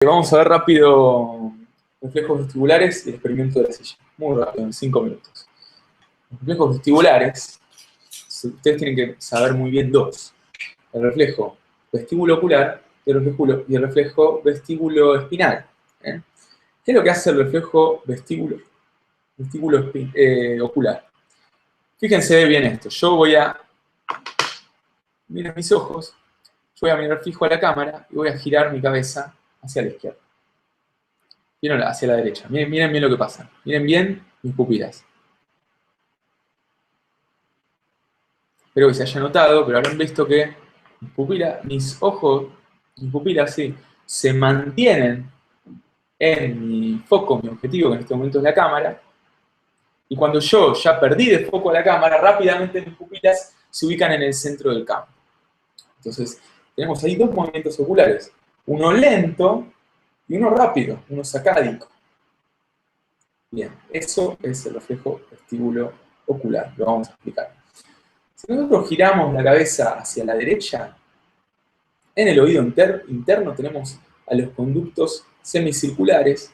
Vamos a ver rápido reflejos vestibulares y el experimento de la silla. Muy rápido, en 5 minutos. Los reflejos vestibulares, ustedes tienen que saber muy bien dos. El reflejo vestíbulo ocular y el reflejo vestíbulo espinal. ¿Eh? ¿Qué es lo que hace el reflejo vestíbulo ocular? Fíjense bien esto. Yo voy a mirar mis ojos, yo voy a mirar fijo a la cámara y voy a girar mi cabeza hacia la izquierda. ¿Vieron? Hacia la derecha. Miren bien lo que pasa. Miren bien mis pupilas. Espero que se haya notado, pero habrán visto que mis pupilas, sí, se mantienen en mi foco, mi objetivo, que en este momento es la cámara, y cuando yo ya perdí de foco a la cámara, rápidamente mis pupilas se ubican en el centro del campo. Entonces, tenemos ahí dos movimientos oculares, uno lento y uno rápido, uno sacádico. Bien, eso es el reflejo vestíbulo ocular, lo vamos a explicar. Si nosotros giramos la cabeza hacia la derecha, en el oído interno tenemos a los conductos semicirculares.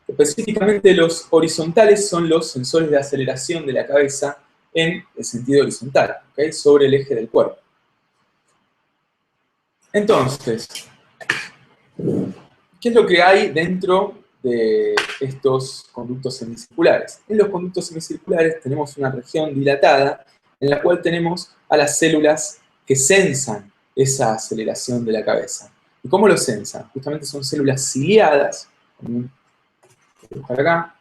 Específicamente los horizontales son los sensores de aceleración de la cabeza en el sentido horizontal, ¿okay? Sobre el eje del cuerpo. Entonces, ¿qué es lo que hay dentro de estos conductos semicirculares? En los conductos semicirculares tenemos una región dilatada en la cual tenemos a las células que sensan esa aceleración de la cabeza. ¿Y cómo lo sensan? Justamente son células ciliadas. Voy a buscar acá.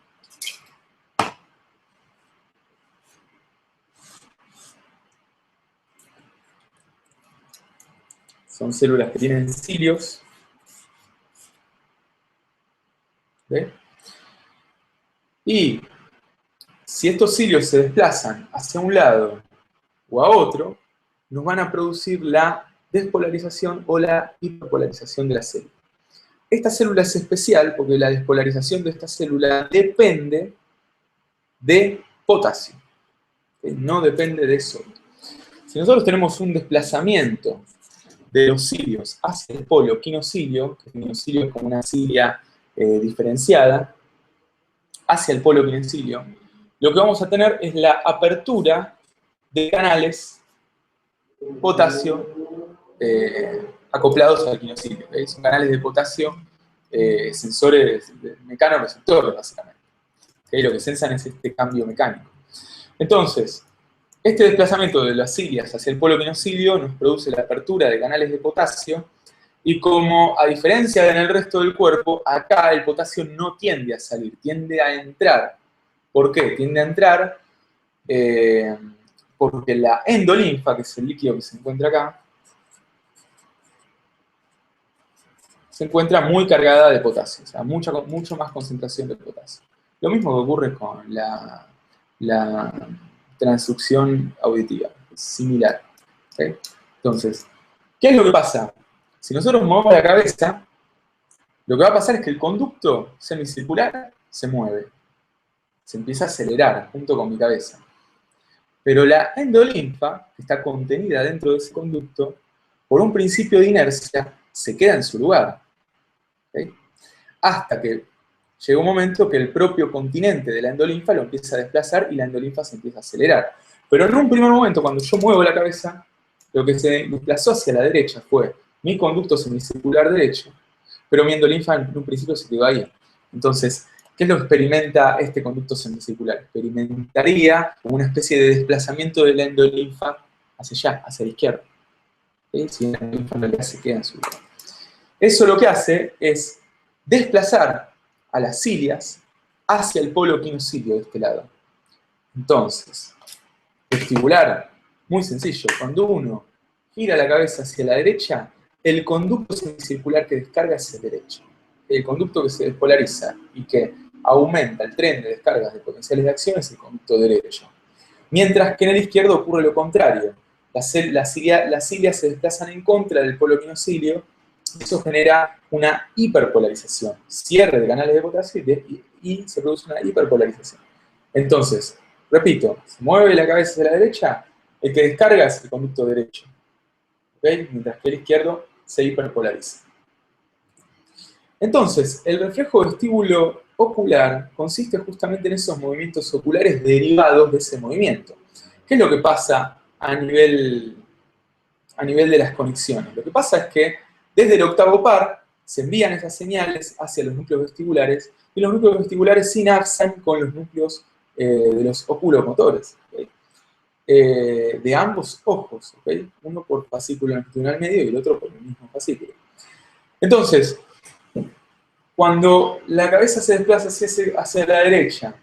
Son células que tienen cilios. ¿Ve? Y si estos cilios se desplazan hacia un lado o a otro, nos van a producir la despolarización o la hiperpolarización de la célula. Esta célula es especial porque la despolarización de esta célula depende de potasio, ¿okay? No depende de sodio. Si nosotros tenemos un desplazamiento de los cilios hacia el polo quinocilio, que el quinocilio es como una cilia diferenciada, hacia el polo quinocilio, lo que vamos a tener es la apertura de canales potasio acoplados al quinocilio. ¿Okay? Son canales de potasio, sensores mecanoreceptores, básicamente. ¿Okay? Lo que sensan es este cambio mecánico. Entonces, este desplazamiento de las cilias hacia el polo quinocilio nos produce la apertura de canales de potasio, y como a diferencia de en el resto del cuerpo, acá el potasio no tiende a salir, tiende a entrar. ¿Por qué? Tiende a entrar porque la endolinfa, que es el líquido que se encuentra acá, se encuentra muy cargada de potasio, o sea, mucho más concentración de potasio. Lo mismo que ocurre con la transducción auditiva, es similar. ¿Okay? Entonces, ¿qué es lo que pasa? Si nosotros movemos la cabeza, lo que va a pasar es que el conducto semicircular se mueve, se empieza a acelerar junto con mi cabeza. Pero la endolinfa, que está contenida dentro de ese conducto, por un principio de inercia, se queda en su lugar. ¿Okay? Hasta que llega un momento que el propio continente de la endolinfa lo empieza a desplazar y la endolinfa se empieza a acelerar. Pero en un primer momento, cuando yo muevo la cabeza, lo que se desplazó hacia la derecha fue mi conducto semicircular derecho, pero mi endolinfa en un principio se quedó ahí. Entonces, ¿qué es lo que experimenta este conducto semicircular? Experimentaría como una especie de desplazamiento de la endolinfa hacia allá, hacia la izquierda. ¿Sí? Si la endolinfa en realidad se queda en su lugar. Eso lo que hace es desplazar a las cilias hacia el polo quinocilio de este lado. Entonces, vestibular, muy sencillo. Cuando uno gira la cabeza hacia la derecha, el conducto semicircular que descarga hacia la derecha. El conducto que se despolariza y que aumenta el tren de descargas de potenciales de acción es el conducto derecho. Mientras que en el izquierdo ocurre lo contrario. Las cilias se desplazan en contra del polo quinocilio. Eso genera una hiperpolarización, cierre de canales de potasio y se produce una hiperpolarización. Entonces, repito, se mueve la cabeza hacia la derecha, el que descarga es el conducto derecho, ¿okay? Mientras que el izquierdo se hiperpolariza. Entonces, el reflejo vestíbulo ocular consiste justamente en esos movimientos oculares derivados de ese movimiento. ¿Qué es lo que pasa a nivel de las conexiones? Lo que pasa es que desde el octavo par se envían esas señales hacia los núcleos vestibulares y los núcleos vestibulares sinapsan con los núcleos de los oculomotores, ¿okay? De ambos ojos, ¿okay? Uno por fascículo longitudinal medio y el otro por el mismo fascículo. Entonces, cuando la cabeza se desplaza hacia la derecha,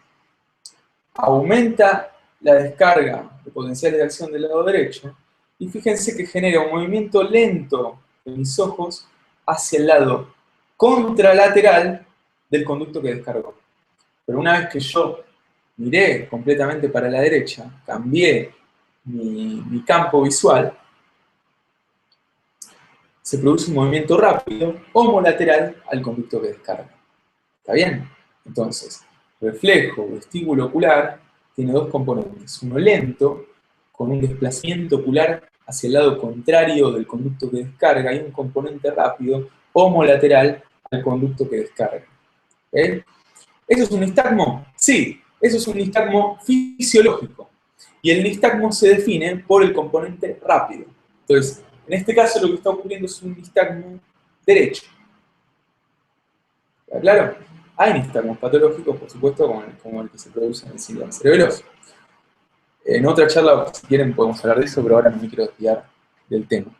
aumenta la descarga de potenciales de acción del lado derecho, y fíjense que genera un movimiento lento de mis ojos hacia el lado contralateral del conducto que descargó. Pero una vez que yo miré completamente para la derecha, cambié mi campo visual, se produce un movimiento rápido homolateral al conducto que descarga. ¿Está bien? Entonces, reflejo vestíbulo ocular tiene dos componentes. Uno lento, con un desplazamiento ocular hacia el lado contrario del conducto que descarga, y un componente rápido homolateral al conducto que descarga. ¿Okay? ¿Eso es un nistagmo? Sí, eso es un nistagmo fisiológico. Y el nistagmo se define por el componente rápido. Entonces, en este caso lo que está ocurriendo es un nistagmo derecho. ¿Está claro? Hay nistagmos patológicos, por supuesto, como el que se produce en el síndrome cerebeloso. En otra charla, si quieren, podemos hablar de eso, pero ahora no me quiero desviar del tema.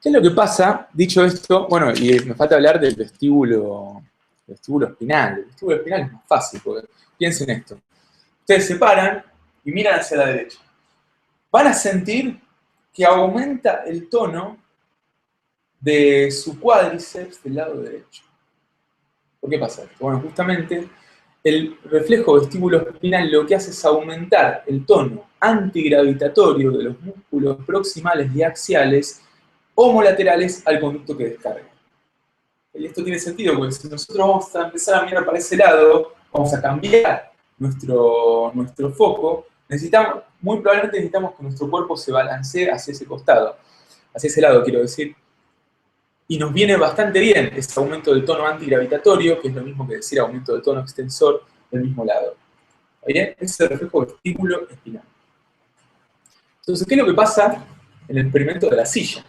¿Qué es lo que pasa, dicho esto? Bueno, y me falta hablar del vestíbulo espinal. El vestíbulo espinal es más fácil, porque piensen esto. Ustedes se paran y miran hacia la derecha. Van a sentir que aumenta el tono de su cuádriceps del lado derecho. ¿Por qué pasa esto? Bueno, justamente el reflejo vestíbulo espinal lo que hace es aumentar el tono antigravitatorio de los músculos proximales y axiales homolaterales al conducto que descarga. Y esto tiene sentido, porque si nosotros vamos a empezar a mirar para ese lado, vamos a cambiar nuestro foco, muy probablemente necesitamos que nuestro cuerpo se balancee hacia ese costado, hacia ese lado, quiero decir. Y nos viene bastante bien ese aumento del tono antigravitatorio, que es lo mismo que decir aumento del tono extensor del mismo lado. ¿Está bien? Ese es el reflejo vestíbulo espinal. Entonces, ¿qué es lo que pasa en el experimento de la silla?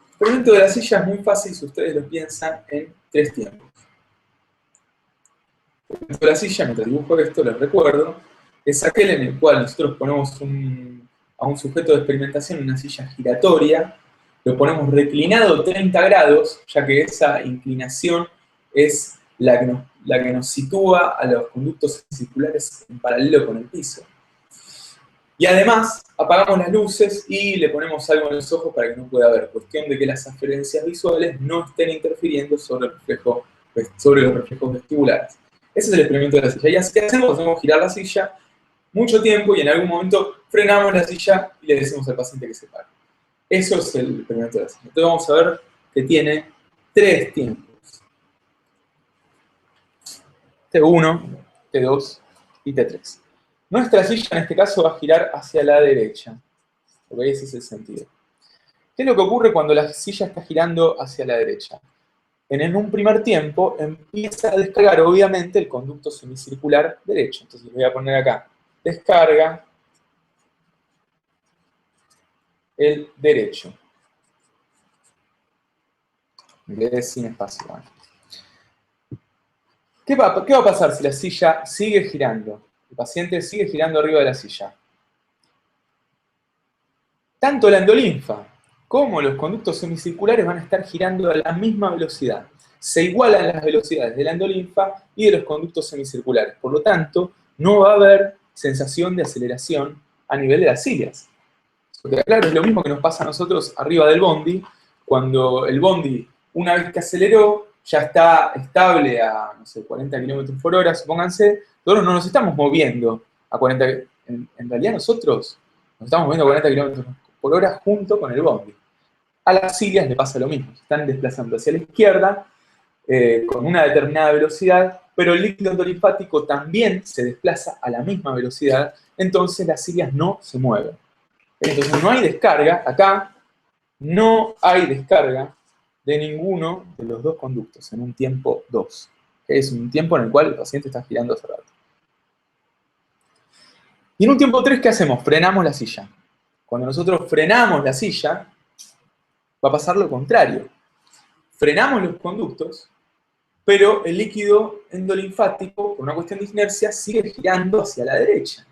El experimento de la silla es muy fácil si ustedes lo piensan en 3 tiempos. El experimento de la silla, mientras dibujo esto, les recuerdo, es aquel en el cual nosotros ponemos a un sujeto de experimentación en una silla giratoria, lo ponemos reclinado 30 grados, ya que esa inclinación es la que nos sitúa a los conductos circulares en paralelo con el piso. Y además, apagamos las luces y le ponemos algo en los ojos para que no pueda ver. Cuestión de que las aferencias visuales no estén interfiriendo sobre los reflejos vestibulares. Ese es el experimento de la silla. ¿Y así que hacemos? Hacemos girar la silla mucho tiempo y en algún momento frenamos la silla y le decimos al paciente que se pare. Eso es el experimento de la silla. Entonces vamos a ver que tiene 3 tiempos. T1, T2 y T3. Nuestra silla en este caso va a girar hacia la derecha. Porque ese es el sentido. ¿Qué es lo que ocurre cuando la silla está girando hacia la derecha? En un primer tiempo empieza a descargar obviamente el conducto semicircular derecho. Entonces les voy a poner acá. Descarga el derecho. Sin espacio. Bueno. ¿Qué va a pasar si la silla sigue girando? El paciente sigue girando arriba de la silla. Tanto la endolinfa como los conductos semicirculares van a estar girando a la misma velocidad. Se igualan las velocidades de la endolinfa y de los conductos semicirculares. Por lo tanto, no va a haber sensación de aceleración a nivel de las cilias. Porque claro, es lo mismo que nos pasa a nosotros arriba del bondi, cuando el bondi, una vez que aceleró, ya está estable a, no sé, 40 km por hora, supónganse, nosotros no nos estamos moviendo a 40 km. En realidad nosotros nos estamos moviendo a 40 km por hora junto con el bondi. A las cilias le pasa lo mismo, se están desplazando hacia la izquierda con una determinada velocidad, pero el líquido endolinfático también se desplaza a la misma velocidad, entonces las cilias no se mueven. Entonces no hay descarga, acá no hay descarga de ninguno de los dos conductos en un tiempo 2. Que es un tiempo en el cual el paciente está girando hace rato. Y en un tiempo 3, ¿qué hacemos? Frenamos la silla. Cuando nosotros frenamos la silla, va a pasar lo contrario. Frenamos los conductos, pero el líquido endolinfático, por una cuestión de inercia, sigue girando hacia la derecha.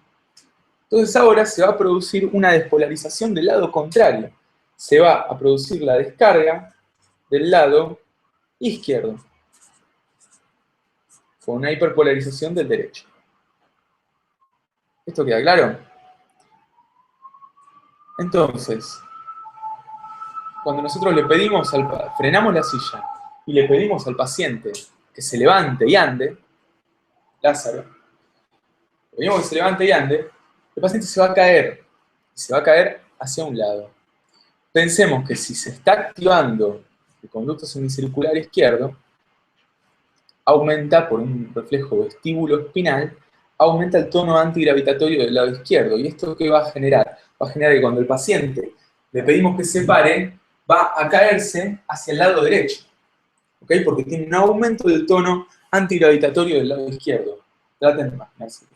Entonces ahora se va a producir una despolarización del lado contrario. Se va a producir la descarga del lado izquierdo, con una hiperpolarización del derecho. ¿Esto queda claro? Entonces, cuando nosotros le pedimos frenamos la silla y le pedimos al paciente que se levante y ande, Lázaro, le pedimos que se levante y ande, el paciente se va a caer hacia un lado. Pensemos que si se está activando el conducto semicircular izquierdo, aumenta por un reflejo vestíbulo-espinal, aumenta el tono antigravitatorio del lado izquierdo. ¿Y esto qué va a generar? Va a generar que cuando el paciente le pedimos que se pare, va a caerse hacia el lado derecho. ¿Ok? Porque tiene un aumento del tono antigravitatorio del lado izquierdo. Traten de imaginarse.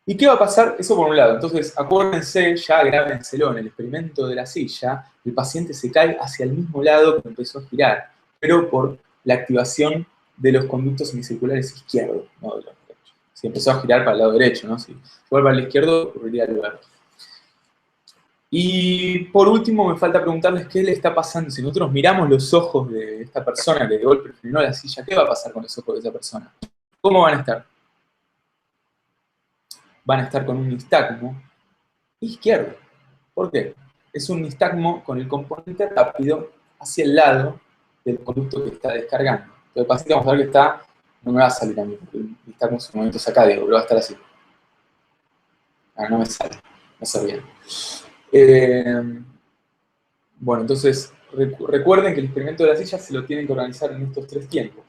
¿Y qué va a pasar? Eso por un lado. Entonces, acuérdense, ya grábenselo en el experimento de la silla, el paciente se cae hacia el mismo lado que empezó a girar, pero por la activación de los conductos semicirculares izquierdos, no de los derechos. Si empezó a girar para el lado derecho, ¿no? Si vuelve al izquierdo, ocurriría al lugar. Y por último, me falta preguntarles qué le está pasando. Si nosotros miramos los ojos de esta persona que de golpe frenó la silla, ¿qué va a pasar con los ojos de esa persona? ¿Cómo van a estar? Van a estar con un nistagmo izquierdo. ¿Por qué? Es un nistagmo con el componente rápido hacia el lado del conducto que está descargando. Entonces el paciente vamos a ver que está, no me va a salir a mí, porque el nistagmo en su momento es acá, digo, pero va a estar así. Ah, no me sale, no se bien. Bueno, entonces recuerden que el experimento de la silla se lo tienen que organizar en estos 3 tiempos.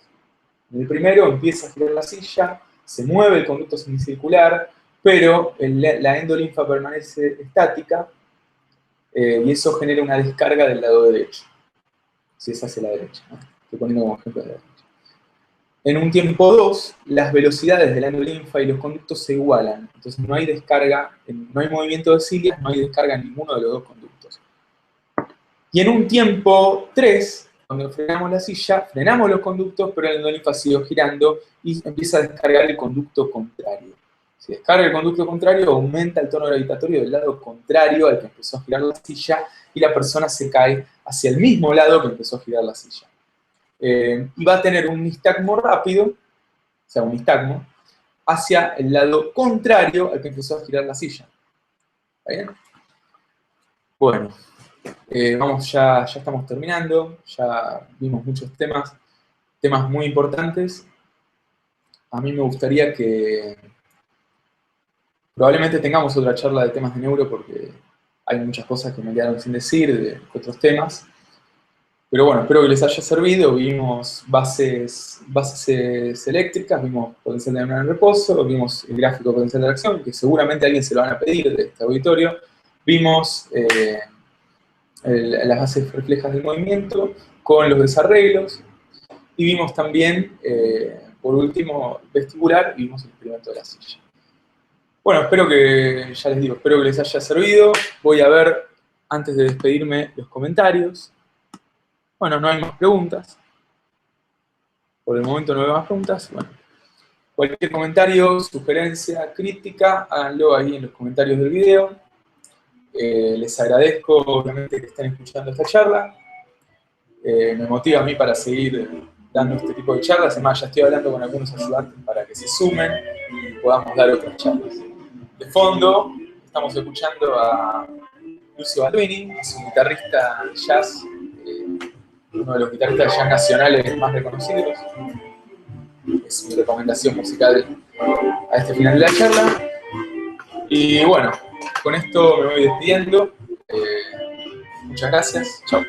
En el primero empieza a girar la silla, se mueve el conducto semicircular, pero la endolinfa permanece estática y eso genera una descarga del lado derecho, si es hacia la derecha, ¿no? Estoy poniendo como ejemplo de la derecha. En un tiempo 2, las velocidades de la endolinfa y los conductos se igualan, entonces no hay descarga, no hay movimiento de cilias, no hay descarga en ninguno de los dos conductos. Y en un tiempo 3, cuando frenamos la silla, frenamos los conductos, pero la endolinfa sigue girando y empieza a descargar el conducto contrario. Si descarga el conducto contrario, aumenta el tono gravitatorio del lado contrario al que empezó a girar la silla y la persona se cae hacia el mismo lado que empezó a girar la silla. Y va a tener un nistagmo rápido, o sea, un nistagmo, hacia el lado contrario al que empezó a girar la silla. ¿Está bien? Bueno, vamos, ya estamos terminando, ya vimos muchos temas muy importantes. A mí me gustaría que probablemente tengamos otra charla de temas de neuro porque hay muchas cosas que me quedaron sin decir de otros temas. Pero bueno, espero que les haya servido. Vimos bases eléctricas, vimos potencial de en reposo, vimos el gráfico potencial de acción, que seguramente a alguien se lo van a pedir de este auditorio. Vimos las bases reflejas del movimiento con los desarreglos. Y vimos también, por último, vestibular, y vimos el experimento de la silla. Bueno, espero que, ya les digo, espero que les haya servido. Voy a ver, antes de despedirme, los comentarios. Bueno, no hay más preguntas. Por el momento no veo más preguntas. Bueno, cualquier comentario, sugerencia, crítica, háganlo ahí en los comentarios del video. Les agradezco, obviamente, que estén escuchando esta charla. Me motiva a mí para seguir dando este tipo de charlas. Además, ya estoy hablando con algunos ayudantes para que se sumen y podamos dar otras charlas. De fondo, estamos escuchando a Lucio Balduini, es un guitarrista jazz, uno de los guitarristas jazz nacionales más reconocidos. Es mi recomendación musical a este final de la charla. Y bueno, con esto me voy despidiendo. Muchas gracias. Chao.